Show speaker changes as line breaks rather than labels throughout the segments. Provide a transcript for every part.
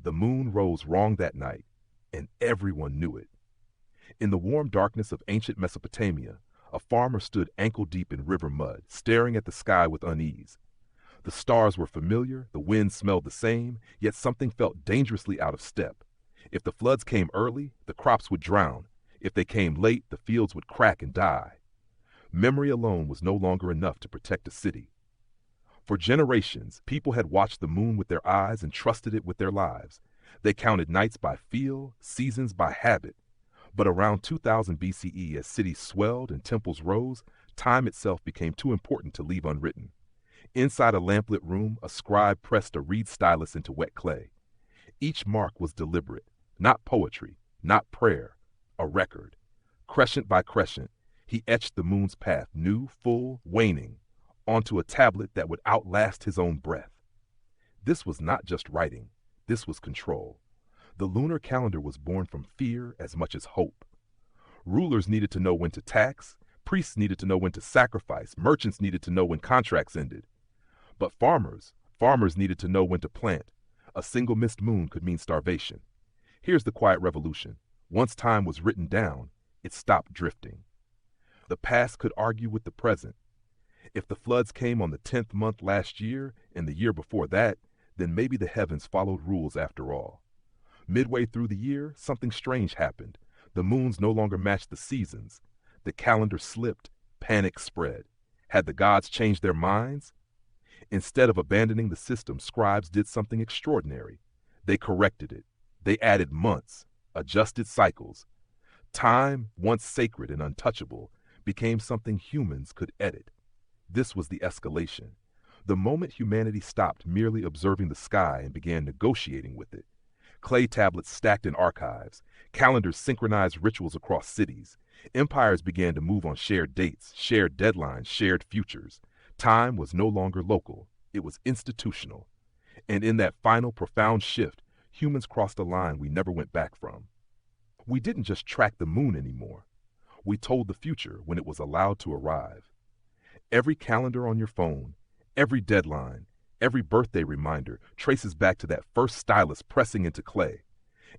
The moon rose wrong that night, and everyone knew it. In the warm darkness of ancient Mesopotamia, a farmer stood ankle-deep in river mud, staring at the sky with unease. The stars were familiar, the wind smelled the same, yet something felt dangerously out of step. If the floods came early, the crops would drown. If they came late, the fields would crack and die. Memory alone was no longer enough to protect a city. For generations, people had watched the moon with their eyes and trusted it with their lives. They counted nights by feel, seasons by habit. But around 2000 BCE, as cities swelled and temples rose, time itself became too important to leave unwritten. Inside a lamplit room, a scribe pressed a reed stylus into wet clay. Each mark was deliberate, not poetry, not prayer, a record. Crescent by crescent, he etched the moon's path, new, full, waning, onto a tablet that would outlast his own breath. This was not just writing, this was control. The lunar calendar was born from fear as much as hope. Rulers needed to know when to tax, priests needed to know when to sacrifice, merchants needed to know when contracts ended. But farmers needed to know when to plant. A single missed moon could mean starvation. Here's the quiet revolution. Once time was written down, it stopped drifting. The past could argue with the present. If the floods came on the 10th month last year and the year before that, then maybe the heavens followed rules after all. Midway through the year, something strange happened. The moons no longer matched the seasons. The calendar slipped, panic spread. Had the gods changed their minds? Instead of abandoning the system, scribes did something extraordinary. They corrected it. They added months, adjusted cycles. Time, once sacred and untouchable, became something humans could edit. This was the escalation. The moment humanity stopped merely observing the sky and began negotiating with it. Clay tablets stacked in archives. Calendars synchronized rituals across cities. Empires began to move on shared dates, shared deadlines, shared futures. Time was no longer local. It was institutional. And in that final profound shift, humans crossed a line we never went back from. We didn't just track the moon anymore. We told the future when it was allowed to arrive. Every calendar on your phone, every deadline, every birthday reminder traces back to that first stylus pressing into clay,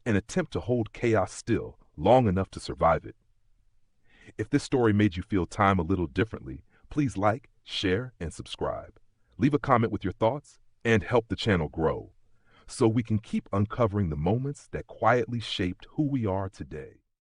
an attempt to hold chaos still long enough to survive it. If this story made you feel time a little differently, please like, share, and subscribe. Leave a comment with your thoughts and help the channel grow so we can keep uncovering the moments that quietly shaped who we are today.